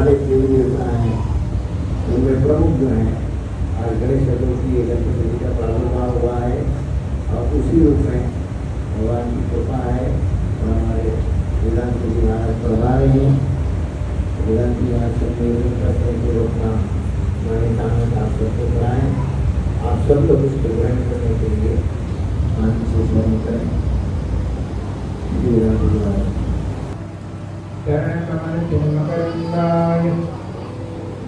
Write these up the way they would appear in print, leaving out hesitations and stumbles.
देवता है उनमें प्रमुख जो है आज गणेश चतुर्थी गणपति जी का प्रादुर्भाव हुआ है और उसी रूप में भगवान की कृपा है और हमारे वेदांत जी महाराज पढ़ा रहे हैं। वेदांत जी महाराज सब निवेदन करते हैं कि अपना हमारे काम आप सबको पढ़ाएं। आप सब लोग इसको ग्रहण करने के लिए शांति से स्मरण करें। वेदांत जी महाराज शरणकमलचिन्मकरन्दाय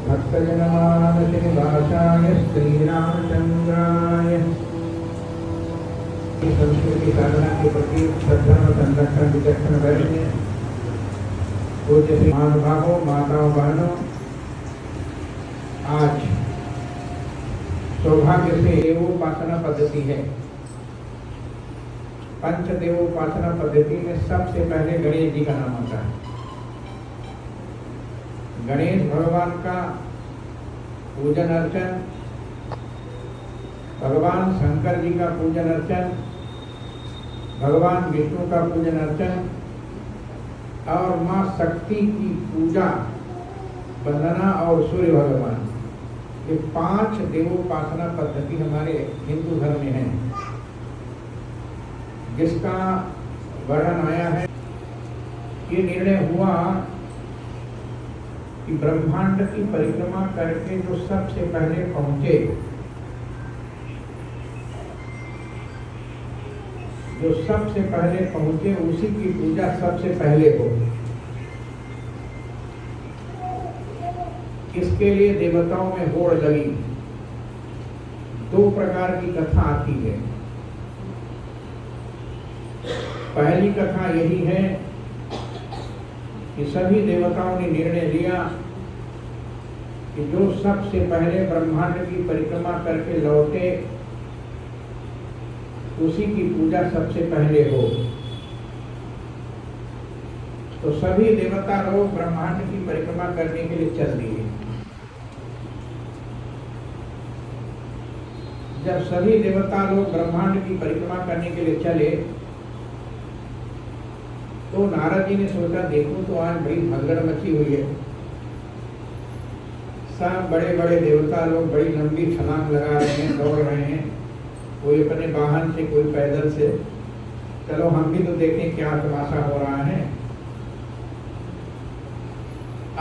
भक्तजनमानसनिवासाय श्रीरामचन्द्राय संस्कृति साधना के प्रति श्रद्धा व संरक्षण विचक्षण वैज्ञ पूज्य श्री महानुभावों माताओं बहनों, आज सौभाग्य से देवोपासना पद्धति है। पंच देवोपासना पद्धति में सबसे पहले गणेश जी का नाम आता है। गणेश भगवान का पूजन अर्चन, भगवान शंकर जी का पूजन अर्चन, भगवान विष्णु का पूजन अर्चन और माँ शक्ति की पूजा वंदना और सूर्य भगवान, ये 5 देवोपासना पद्धति हमारे हिंदू धर्म में है, जिसका वर्णन आया है। ये निर्णय हुआ कि ब्रह्मांड की परिक्रमा करके जो सबसे पहले पहुंचे, उसी की पूजा सबसे पहले हो। इसके लिए देवताओं में होड़ लगी। 2 प्रकार की कथा आती है। पहली कथा यही है कि सभी देवताओं ने निर्णय लिया कि जो सबसे पहले ब्रह्मांड की परिक्रमा करके लौटे, उसी की पूजा सबसे पहले हो। तो सभी देवता लोग ब्रह्मांड की परिक्रमा करने के लिए चल दिए। जब सभी देवता लोग ब्रह्मांड की परिक्रमा करने के लिए चले, तो नारद जी ने सोचा, देखो तो आज बड़ी भगदड़ मची हुई है। सब बड़े बड़े देवता लोग बड़ी लंबी छलांग लगा रहे हैं, दौड़ रहे हैं, कोई अपने वाहन से, कोई पैदल से। चलो हम भी तो देखें क्या तमाशा हो रहा है।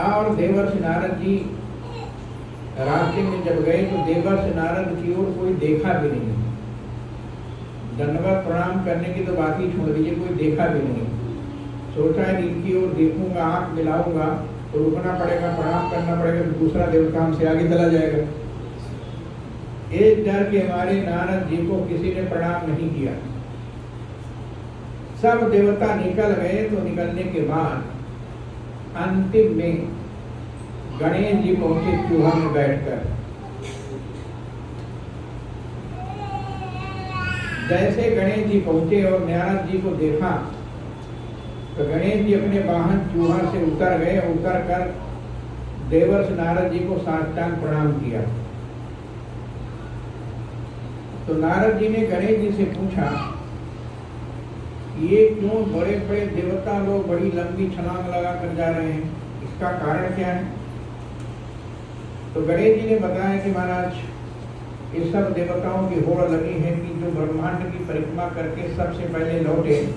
और देवर्षि नारद जी रास्ते में जब गए तो देवर्षि नारद की ओर कोई देखा भी नहीं। दंडवत प्रणाम करने की तो बात ही छोड़ दीजिए, कोई देखा भी नहीं। सोचा है इनकी ओर देखूंगा, आंख मिलाऊंगा तो रुकना पड़ेगा, प्रणाम करना पड़ेगा, दूसरा देवता हमसे आगे चला जाएगा। एक डर के हमारे नारद जी को किसी ने प्रणाम नहीं किया। सब देवता निकल गए। तो निकलने के बाद अंतिम में गणेश जी पहुंचे चूहा में बैठकर। जैसे गणेश जी पहुंचे और नारद जी को देखा, तो गणेश जी अपने वाहन चूहा से उतर गए। उतर कर देवर्षि नारद जी को साष्टांग प्रणाम किया। तो नारद जी ने गणेश जी से पूछा, ये क्यों बड़े बड़े देवता लोग बड़ी लंबी छलांग लगा कर जा रहे हैं, इसका कारण क्या है? तो गणेश जी ने बताया कि महाराज, ये सब देवताओं की होड़ लगी है कि जो ब्रह्मांड की परिक्रमा करके सबसे पहले लौटे,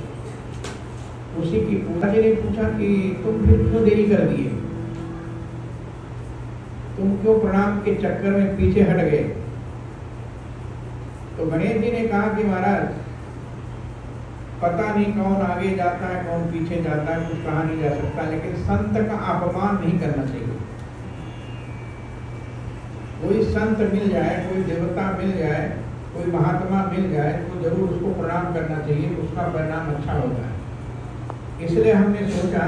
उसी की पूजा। जी ने पूछा कि तुम फिर क्यों देरी कर दिए, तुम क्यों प्रणाम के चक्कर में पीछे हट गए? तो गणेश जी ने कहा कि महाराज, पता नहीं कौन आगे जाता है कौन पीछे जाता है, कुछ कहा नहीं जा सकता, लेकिन संत का अपमान नहीं करना चाहिए। कोई संत मिल जाए, कोई देवता मिल जाए, कोई महात्मा मिल जाए तो जरूर उसको प्रणाम करना चाहिए, उसका परिणाम अच्छा होता है। इसलिए हमने सोचा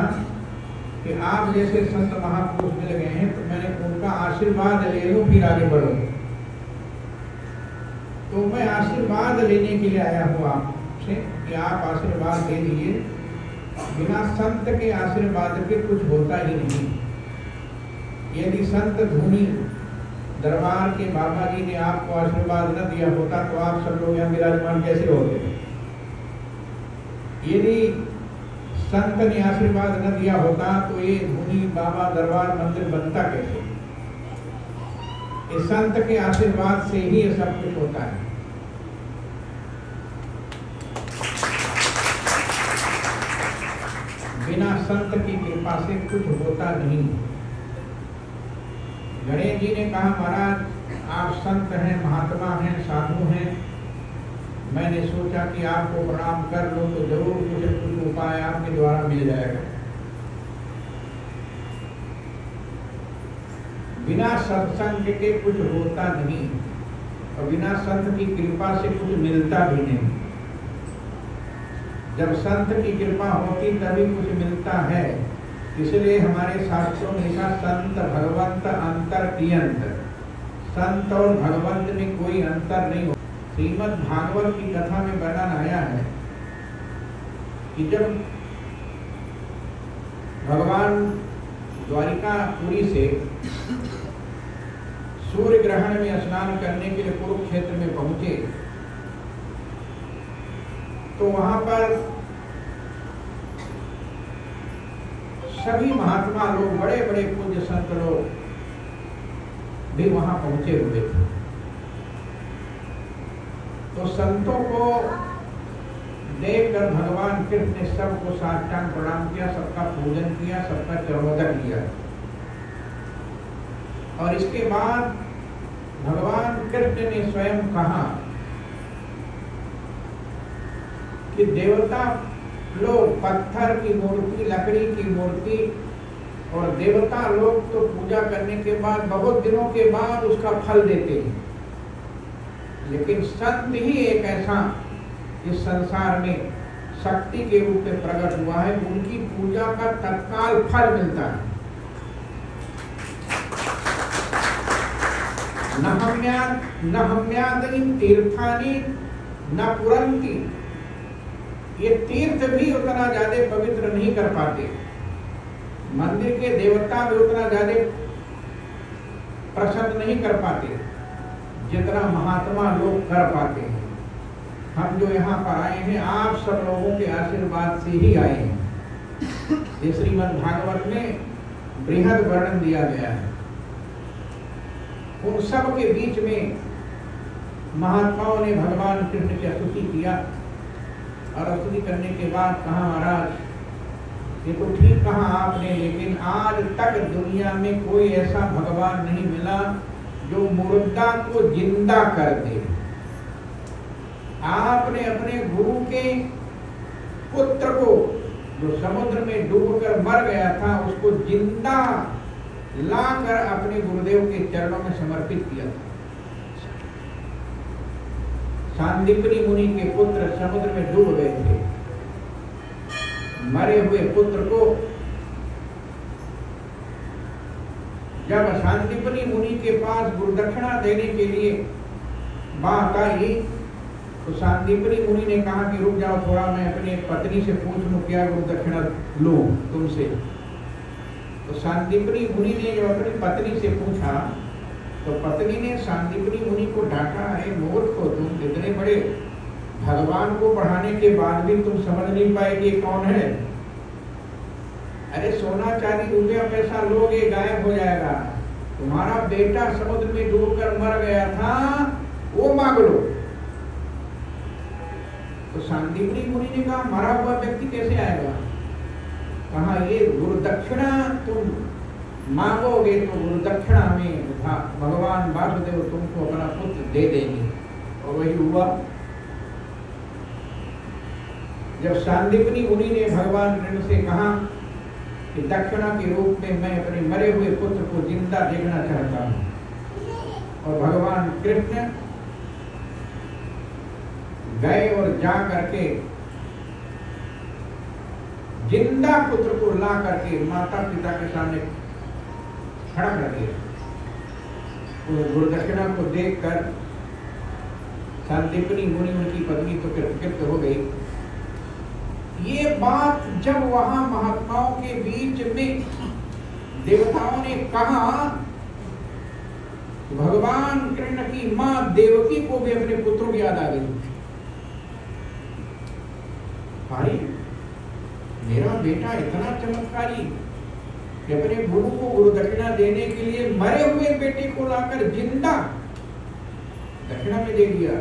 कि आप जैसे संत महापुरुष मिल गए हैं, तो मैंने उनका आशीर्वाद ले लूं, फिर आगे बढ़ो। तो मैं आशीर्वाद लेने के लिए आया हूँ आपसे कि आप आशीर्वाद दे दीजिए। बिना संत के आशीर्वाद के कुछ होता ही नहीं। यदि संत धुनी दरबार के बाबा जी ने आपको आशीर्वाद न दिया होता तो आप सब लोग यहाँ विराजमान कैसे होते? यदि संत ने आशीर्वाद न दिया होता तो ये धूनी बाबा दरबार मंदिर बनता कैसे? इस संत के आशीर्वाद से ही ये सब कुछ होता है। बिना संत की कृपा से कुछ होता नहीं। गणेश जी ने कहा, महाराज आप संत हैं, महात्मा हैं, साधु हैं, मैंने सोचा कि आपको प्रणाम कर लो तो जरूर कुछ उपाय आपके द्वारा मिल जाएगा। बिना सत्संग के कुछ होता नहीं और बिना संत की कृपा से कुछ मिलता भी नहीं। जब संत की कृपा होती तभी कुछ मिलता है। इसलिए हमारे शास्त्रों में लिखा, संत भगवंत अंतर कियंत। संत और भगवंत में कोई अंतर नहीं हो। श्रीमद् भागवत की कथा में वर्णन आया है कि जब भगवान द्वारिकापुरी से सूर्य ग्रहण में स्नान करने के लिए कुरुक्षेत्र में पहुंचे तो वहां पर सभी महात्मा लोग, बड़े बड़े पूज्य संत लोग भी वहां पहुंचे हुए थे। तो संतों को देखकर भगवान कृष्ण ने सबको साष्टांग प्रणाम किया, सबका पूजन किया, सबका चरमोदक लिया। और इसके बाद भगवान कृष्ण ने स्वयं कहा कि देवता लोग पत्थर की मूर्ति, लकड़ी की मूर्ति और देवता लोग तो पूजा करने के बाद बहुत दिनों के बाद उसका फल देते हैं, लेकिन संत ही एक ऐसा इस संसार में शक्ति के रूप में प्रकट हुआ है, उनकी पूजा का तत्काल फल मिलता है। न हम्यादि तीर्थानि न पुरंती। ये तीर्थ भी उतना ज्यादा पवित्र नहीं कर पाते, मंदिर के देवता भी उतना ज्यादा प्रसन्न नहीं कर पाते जितना महात्मा लोग कर पाते हैं। हम जो यहाँ पर आए हैं आप सब लोगों के आशीर्वाद से ही आए हैं। ये श्रीमद् भागवत में बृहद वर्णन दिया गया है। उन सब के बीच में महात्माओं ने भगवान कृष्ण की स्तुति किया और स्तुति करने के बाद कहा, महाराज ये तो ठीक कहा आपने, लेकिन आज तक दुनिया में कोई ऐसा भगवान नहीं मिला जो मुर्दा को जिंदा कर दे। आपने अपने गुरु के पुत्र को जो समुद्र में डूबकर मर गया था उसको जिंदा लाकर अपने गुरुदेव के चरणों में समर्पित किया था। सांदीपनी मुनि के पुत्र समुद्र में डूब गए थे। मरे हुए पुत्र को जब सांदीपनी मुनि के पास गुरुदक्षिणा देने के लिए बात आई तो सांदीपनी मुनि ने कहा कि रुक जाओ थोड़ा, मैं अपनी पत्नी से पूछ लूं क्या गुरुदक्षिणा लूं तुमसे। तो सांदीपनी मुनि ने जब अपनी पत्नी से पूछा तो पत्नी ने सांदीपनी मुनि को डांटा, अरे मूर्ख हो तुम, इतने बड़े भगवान को पढ़ाने के बाद भी तुम समझ नहीं पाए कि कौन है। अरे सोना चांदी रुपया पैसा लोगे गायब हो जाएगा, तुम्हारा बेटा समुद्र में डूबकर मर गया था वो मांग लो। तो सांदीपनी मुनि ने कहा मरा हुआ व्यक्ति कैसे आएगा? कहा ये गुरुदक्षिणा तुम मांगोगे तो गुरुदक्षिणा में भगवान वासुदेव तुमको अपना पुत्र दे देंगे। और वही हुआ। जब सांदीपनी मुनि ने भगवान कृष्ण से कहा कि दक्षिणा के रूप में मैं अपने मरे हुए पुत्र को जिंदा देखना चाहता हूं, और भगवान कृष्ण गए और जा करके जिंदा पुत्र को ला करके माता पिता के सामने खड़ा कर दिया। गुरुदक्षिणा को देखकर सांदीपनी मुनि उनकी पत्नी तो कृतकृत हो गई। ये बात जब वहां महात्माओं के बीच में देवताओं ने कहा, भगवान कृष्ण की मां देवकी को भी अपने पुत्रों की याद आ गई। भाई मेरा बेटा इतना चमत्कारी कि अपने गुरु को गुरु दक्षिणा देने के लिए मरे हुए बेटे को लाकर जिंदा दक्षिणा में दे दिया।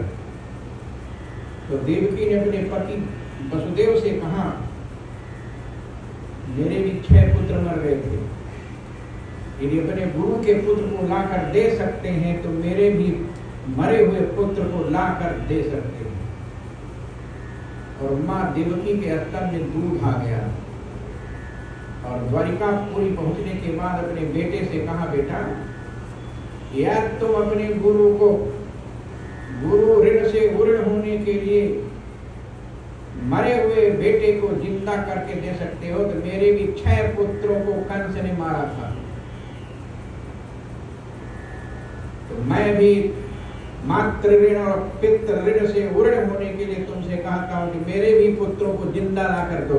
तो देवकी ने अपने पति वसुदेव से कहा, मेरे भी 6 पुत्र मर गए थे, यदि अपने गुरु के पुत्र को लाकर दे सकते हैं तो मेरे भी मरे हुए पुत्र को लाकर दे सकते हैं। और मां देवकी के स्तन में दूध आ गया और द्वारिकापुरी पहुंचने के बाद अपने बेटे से कहा, बेटा यार तुम अपने गुरु को गुरु ऋण से उऋण होने के लिए मरे हुए बेटे को जिंदा करके दे सकते हो, तो मेरे भी 6 पुत्रों को कंस ने मारा था, तो मैं भी मातृ ऋण और पितृ ऋण से उऋण होने के लिए तुमसे कहता हूं कि मेरे भी पुत्रों को जिंदा ला कर दो।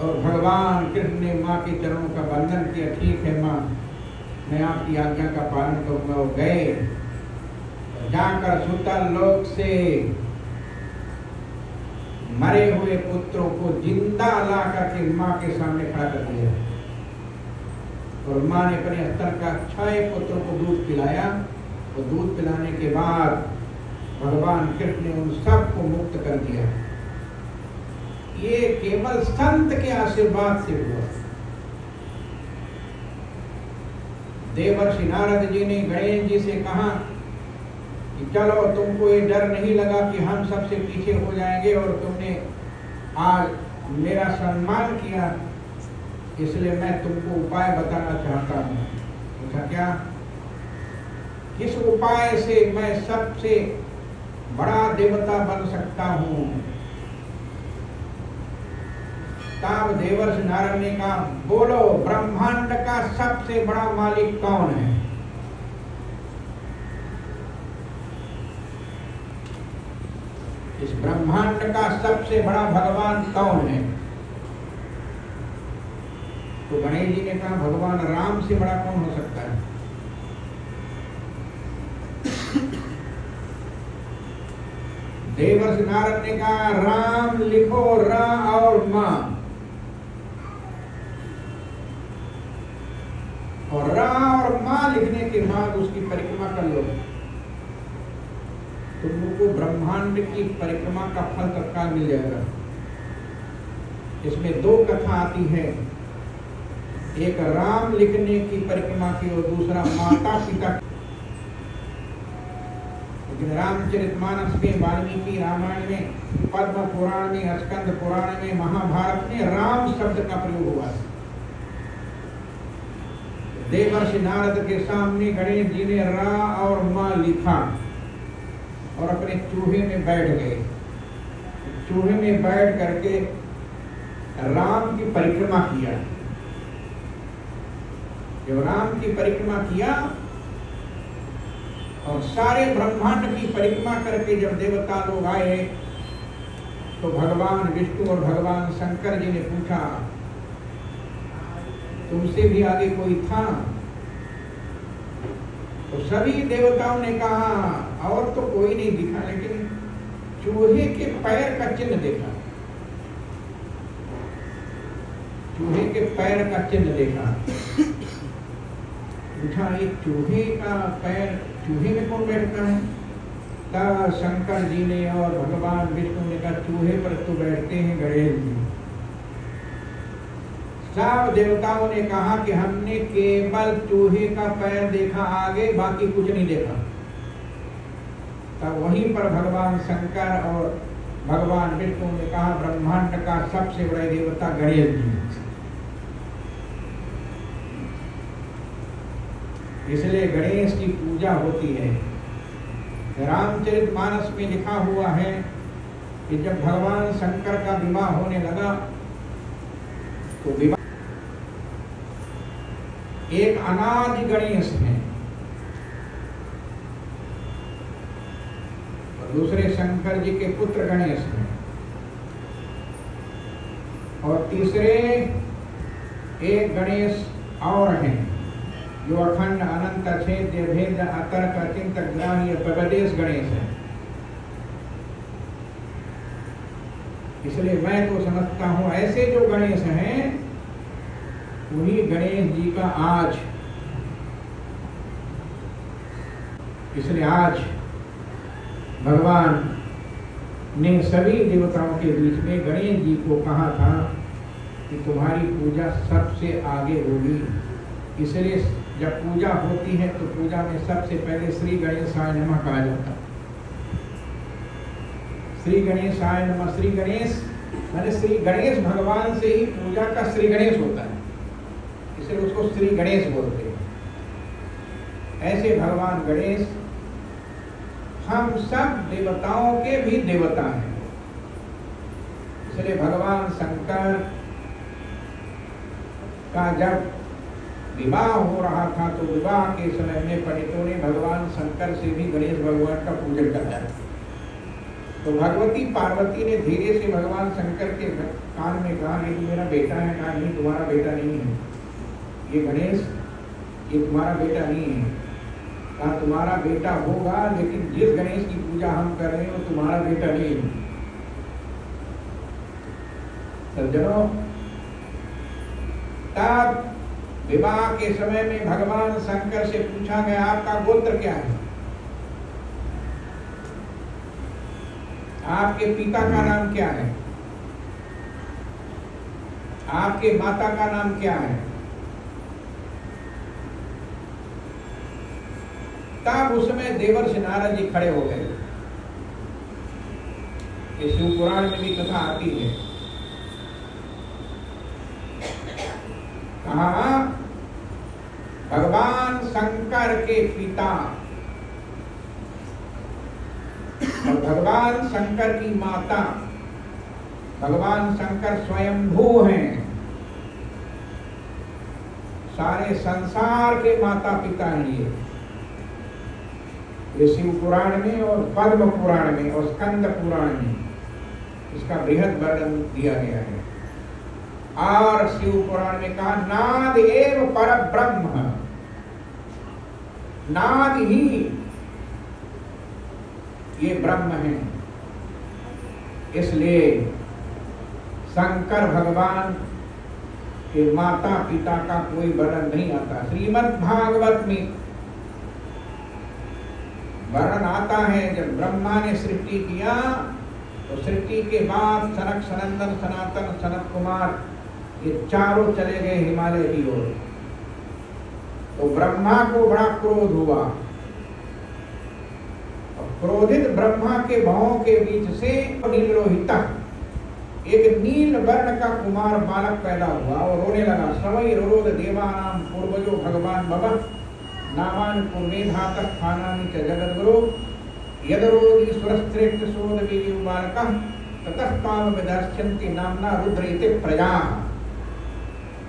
और भगवान कृष्ण ने माँ के चरणों का वंदन किया, ठीक है माँ, मैं आपकी आज्ञा का पालन करूंगा। वो गए, जाकर सुतल लोक से मरे हुए पुत्रों को जिंदा ला करके माँ के सामने खड़ा कर दिया। और माँ ने अपने स्तन का 6 पुत्रों को दूध पिलाया, और दूध पिलाने के बाद भगवान कृष्ण ने उन सबको मुक्त कर दिया। ये केवल संत के आशीर्वाद से हुआ। देवर्षि नारद जी ने गणेश जी से कहा कि चलो, तुमको ये डर नहीं लगा कि हम सबसे पीछे हो जाएंगे, और तुमने आज मेरा सम्मान किया, इसलिए मैं तुमको उपाय बताना चाहता हूँ। पूछा, क्या? किस उपाय से मैं सबसे बड़ा देवता बन सकता हूँ? तब देवर्षि नारद ने कहा, बोलो, ब्रह्मांड का सबसे बड़ा मालिक कौन है? इस ब्रह्मांड का सबसे बड़ा भगवान कौन है? तो गणेश जी ने कहा, भगवान राम से बड़ा कौन हो सकता है? देवर्षि नारद ने कहा, राम लिखो, रा और मां, और रा और मां लिखने के बाद उसकी परिक्रमा कर लो, तुमको ब्रह्मांड की परिक्रमा का फल तत्काल मिल जाएगा। इसमें 2 कथा आती है, एक राम लिखने की परिक्रमा की और दूसरा माता पिता की। लेकिन रामचरितमानस में, वाल्मीकि रामायण में, पद्म पुराण में, स्कंद पुराण में, महाभारत में राम शब्द का प्रयोग हुआ है। देवर्षि नारद के सामने गणेश जी ने रा और मां लिखा और अपने चूहे में बैठ गए। चूहे में बैठ करके राम की परिक्रमा किया। जब राम की परिक्रमा किया और सारे ब्रह्मांड की परिक्रमा करके जब देवता लोग आए, तो भगवान विष्णु और भगवान शंकर जी ने पूछा, तुमसे भी आगे कोई था? तो सभी देवताओं ने कहा, और तो कोई नहीं दिखा, लेकिन चूहे के पैर का चिन्ह देखा। चूहे के पैर का चिन्ह देखा। पूछा, ये चूहे का पैर, चूहे में कौन बैठता है? तब शंकर जी ने और भगवान विष्णु ने कहा, चूहे पर तो बैठते हैं गणेश जी। सब देवताओं ने कहा कि हमने केवल चूहे का पैर देखा, आगे बाकी कुछ नहीं देखा। तब वहीं पर भगवान शंकर और भगवान विष्णु ने कहा, ब्रह्मांड का सबसे बड़ा देवता गणेश जी। इसलिए गणेश की पूजा होती है। रामचरितमानस में लिखा हुआ है कि जब भगवान शंकर का विवाह होने लगा, तो विवाह एक अनादि गणेश हैं और दूसरे शंकर जी के पुत्र गणेश हैं, और तीसरे एक गणेश और हैं जो अखंड अनंत छेद्य भेद अतर्क अचिंत ग्राह्य प्रगदेश गणेश है। इसलिए मैं तो समझता हूं ऐसे जो गणेश हैं उन्हीं गणेश जी का आज, इसलिए आज भगवान ने सभी देवताओं के बीच में गणेश जी को कहा था कि तुम्हारी पूजा सबसे आगे होगी। इसलिए जब पूजा होती है तो पूजा में सबसे पहले श्री गणेशाय नमः कहा जाता है। श्री गणेशाय नमः, श्री गणेश माने श्री गणेश भगवान से ही पूजा का श्री गणेश होता है, इसलिए उसको श्री गणेश बोलते हैं। ऐसे भगवान गणेश हम सब देवताओं के भी देवता हैं। इसलिए भगवान शंकर का जब विवाह हो रहा था तो विवाह के समय में पंडितों ने भगवान शंकर से भी गणेश भगवान का पूजन कराया। तो भगवती पार्वती ने धीरे से भगवान शंकर के कान में कहा, ये मेरा बेटा है। कहा नहीं, तुम्हारा बेटा नहीं है, ये गणेश ये तुम्हारा बेटा नहीं है। कहा तुम्हारा बेटा होगा, लेकिन जिस गणेश की पूजा हम कर रहे हैं वो तुम्हारा बेटा नहीं है। सज्जनों, तब विवाह के समय में भगवान शंकर से पूछा गया, आपका गोत्र क्या है? आपके पिता का नाम क्या है? आपके माता का नाम क्या है? तब उसमें देवर्षि नारद जी खड़े हो गए। ये शिव पुराण में भी कथा आती है। कहा भगवान शंकर के पिता और भगवान शंकर की माता, भगवान शंकर स्वयंभू हैं, सारे संसार के माता पिता हैं। ये शिव पुराण में और पद्म पुराण में और स्कंद पुराण में इसका बृहद वर्णन दिया गया है। और शिव पुराण में कहा नाद एव पर ब्रह्म, नाद ही ये ब्रह्म है। इसलिए शंकर भगवान के माता पिता का कोई वर्णन नहीं आता। श्रीमद् भागवत में वर्णन आता है, जब ब्रह्मा ने सृष्टि किया तो सृष्टि के बाद सनक, सनंदन, सनातन, सनत कुमार ये चारों चले गए हिमालय की ओर। तो ब्रह्मा को बड़ा क्रोध हुआ और क्रोधित ब्रह्मा के भावों के बीच से नीललोहिता एक नील वर्ण का कुमार बालक पैदा हुआ और रोने लगा। सवै रोद देवानाम पूर्वजो भगवान बब नामान पूर्वेधातः खानानि च जगद्गुरु यदरोदि सुरश्रेष्ठ सोद वीर्यो बालकः ततः काम विदर्शन्ति नामना रुद्र इति प्रजा।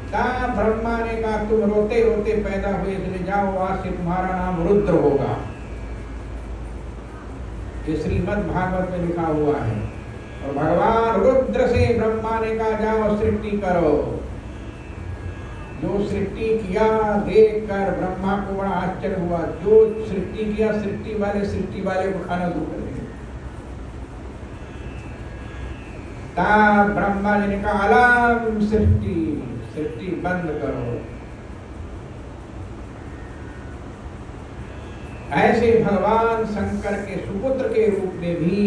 ता ब्रह्मा ने कहा तुम रोते रोते पैदा हुए, इसलिए जाओ आज से तुम्हारा नाम रुद्र होगा। ये श्रीमद् भागवत में लिखा हुआ है। और भगवान रुद्र से ब्रह्मा ने कहा जाओ सृष्टि करो। जो सृष्टि किया देखकर ब्रह्मा को बड़ा आश्चर्य हुआ। जो सृष्टि किया सृष्टि वाले को खाना शुरू कर दिया। तब ब्रह्मा जी ने कहा अलार्म सृष्टि बंद करो। ऐसे भगवान शंकर के सुपुत्र के रूप में भी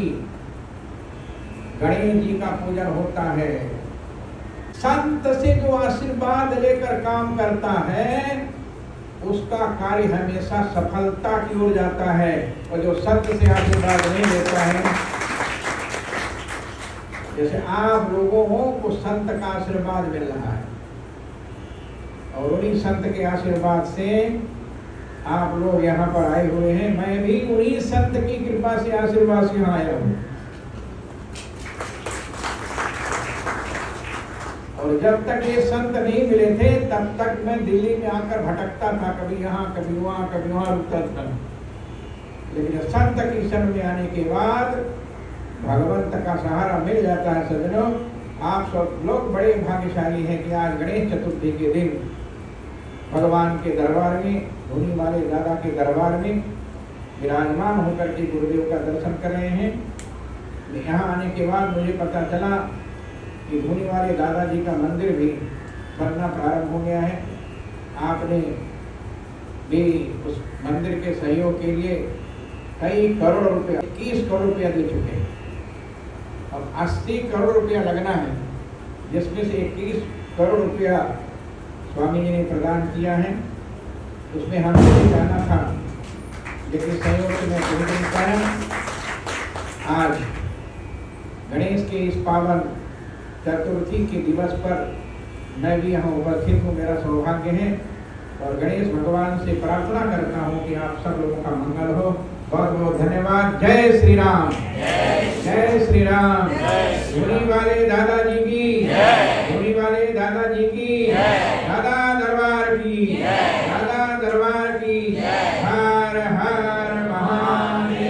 गणेश जी का पूजन होता है। संत से जो आशीर्वाद लेकर काम करता है उसका कार्य हमेशा सफलता की ओर जाता है, और जो संत से आशीर्वाद नहीं लेता है, जैसे आप लोगों को संत का आशीर्वाद मिल रहा है और उन्हीं संत के आशीर्वाद से आप लोग यहाँ पर आए हुए हैं। मैं भी उन्हीं संत की कृपा से आशीर्वाद से यहाँ आया हूँ। और जब तक ये संत नहीं मिले थे तब तक मैं दिल्ली में आकर भटकता था, कभी यहाँ कभी वहाँ रुकता था। लेकिन संत की शरण में आने के बाद भगवंत का सहारा मिल जाता है। सज्जनों, आप सब लोग बड़े भाग्यशाली हैं कि आज गणेश चतुर्थी के दिन भगवान के दरबार में, धोनी वाले दादा के दरबार में विराजमान होकर के गुरुदेव का दर्शन कर रहे हैं। यहाँ आने के बाद मुझे पता चला कि धूनी वाले दादाजी का मंदिर भी बनना प्रारंभ हो गया है। आपने भी उस मंदिर के सहयोग के लिए कई करोड़ रुपया 21 करोड़ रुपया दे चुके हैं। अब 80 करोड़ रुपया लगना है, जिसमें से 21 करोड़ रुपया स्वामी जी ने प्रदान किया है। उसमें हमने भी जाना था, लेकिन सहयोग से मैं पहुंच नहीं पाया। आज गणेश के इस पावन चतुर्थी के दिवस पर मैं भी यहाँ उपस्थित हूँ, मेरा सौभाग्य है और गणेश भगवान से प्रार्थना करता हूँ कि आप सब लोगों का मंगल हो। बहुत बहुत धन्यवाद। जय श्री राम, जय श्री राम। धूनी वाले दादाजी की, धूनी वाले दादाजी की, दादा दरबार की, दादा दरबार की। हर हर महादेव।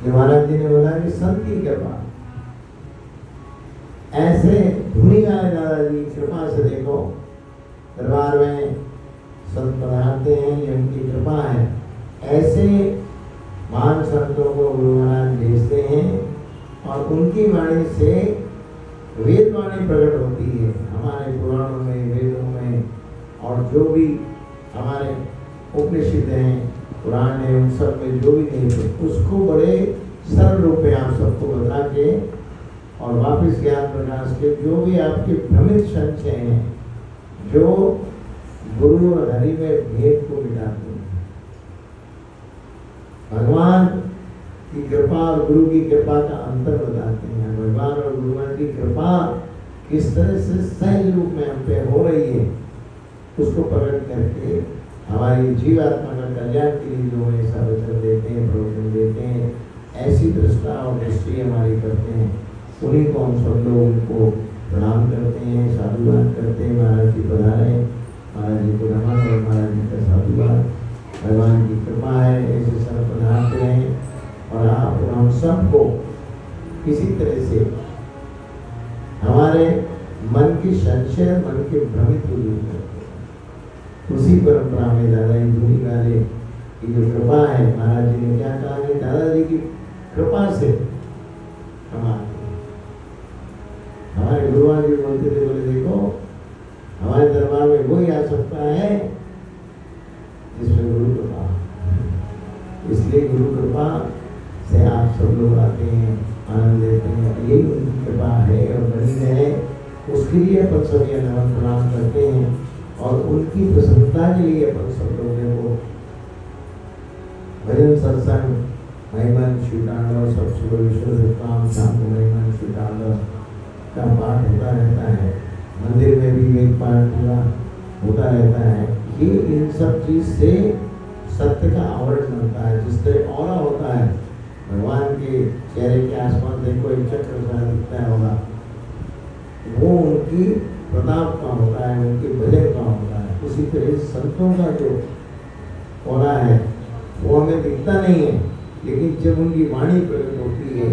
महाराज जी ने बोला कि संत की कृपा, ऐसे धूनी वाले दादाजी की कृपा से देखो दरबार में संत पधारते हैं, ये उनकी कृपा है। ऐसे महान संतों को गुरु महाराज भेजते हैं और उनकी वाणी से वेद वाणी प्रकट होती है। हमारे पुराणों में, वेदों में और जो भी हमारे उपनिषद हैं, पुराण है, उन सब में जो भी नहीं थे उसको बड़े सरल रूप में आप सबको बता के और वापस ज्ञान प्रकाश के जो भी आपके भ्रमित संशय हैं, जो गुरु और हरि में भेद को मिटाते हैं। भगवान की कृपा और गुरु की कृपा का अंतर बताते हैं। भगवान और गुरुवान की कृपा किस तरह से सहज रूप में हम पे हो रही है, उसको प्रकट करके हमारी जीवात्मा का कल्याण के लिए जो ऐसा वचन देते हैं, प्रवचन देते हैं, ऐसी दृष्टा और दृष्टि हमारी करते हैं, उन्हीं को हम सब लोग उनको प्रणाम करते हैं, साधुवाद करते हैं। महाराज जी पधारे, महाराज जी को नमन और महाराज जी का साधुवाद। भगवान की कृपा है, ऐसे सब पधारते हैं और आप हम सबको किसी तरह से हमारे मन की संशय, मन के भ्रमित को दूर करते हैं। उसी परंपरा में दादाजी धूनी वाले की जो कृपा है, महाराज जी ने क्या कहा है, दादाजी की कृपा से हमारे गुरुवान जी बोलते थे, बोले देखो हमारे दरबार में वही आ सकता है जिसमें गुरु कृपा। इसलिए गुरु कृपा से आप सब लोग आते हैं, आनंद लेते हैं। यही उनकी कृपा है और बनी रहे, उसके लिए अपन सभी नमन प्रणाम करते हैं और उनकी प्रसन्नता के लिए अपन सब लोगों को भजन सत्संग महिमन श्रीकांड सब सुबह विश्व काम शाम को महिमन श्रीकांड का पाठ होता रहता है। मंदिर में भी एक पाठ पूरा होता रहता है। ये इन सब चीज से सत्य का आवरण बनता है। जिस तरह औरा होता है, भगवान के चेहरे के आसपास देखो एक चक्र सा दिखता होगा, वो उनकी प्रताप का होता है, उनके भजन का होता है। उसी तरह संतों का जो औरा है वो हमें दिखता नहीं है, लेकिन जब उनकी वाणी प्रकट होती है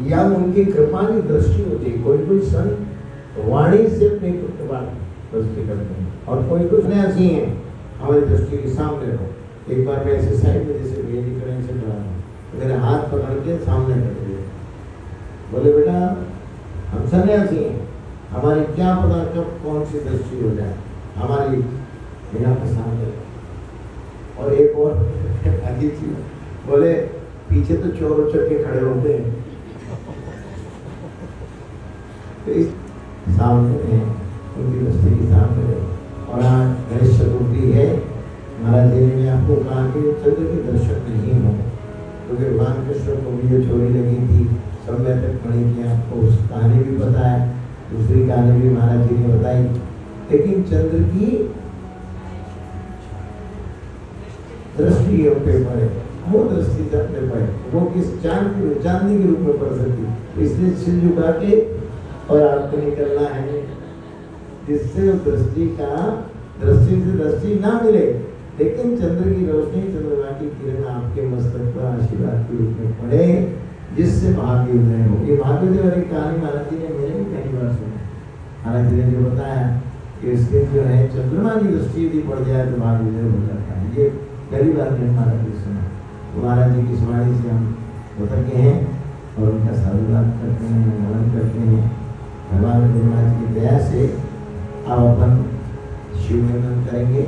या उनकी कृपा की दृष्टि होती है, कोई कोई संत वाणी से अपनी कृपा दृष्टि करते हैं और कोई कुछ ऐसी हैं हमारी दृष्टि के सामने हो। एक बार मैं ऐसे साइड में जैसे बेरी करें से पढ़ा, मेरे हाथ पकड़ के सामने कर दिए, बोले बेटा हम सन्यासी हैं, हमारी क्या पता कब कौन सी दृष्टि हो जाए हमारी बिना पसंद है। और एक और अजीब चीज, बोले पीछे तो चोर उचक के खड़े होते हैं, तो इस सामने है उनकी दृष्टि के सामने है। और आज गणेश चतुर्थी है, महाराज जी ने आपको कहा कि चंद्र के दर्शन नहीं हो, क्योंकि भगवान कृष्ण को भी जो चोरी लगी थी समय तक मणि की, आपको उस कहानी भी पता है, दूसरी कहानी भी महाराज जी ने बताई। लेकिन चंद्र की दृष्टि पे पड़े, वो दृष्टि से अपने पड़े, वो किस चांदनी के रूप में पड़ सकती, इसलिए सिर झुका के और आपको निकलना है, जिससे उस दृष्टि से दृष्टि ना मिले, लेकिन चंद्र की रोशनी, चंद्रमा की किरण आपके मस्तक पर आशीर्वाद के रूप में पड़े, जिससे भाग्य उदय हो। ये भाग्योदय वाली कहानी महाराज जी ने मेरे भी कई बार सुनी। महाराज जी ने जो बताया कि इसके जो है चंद्रमा की दृष्टि यदि पड़ जाए तो भाग्य उदय हो जाता है, ये पहली बार मैंने महाराज जी सुना। तो महाराज जी की वाणी से हम कृतज्ञ हैं और उनका साधुवाद करते हैं, नमन करते हैं। भगवान भोलेनाथ की दया से आप अपन शिव मंदिर करेंगे।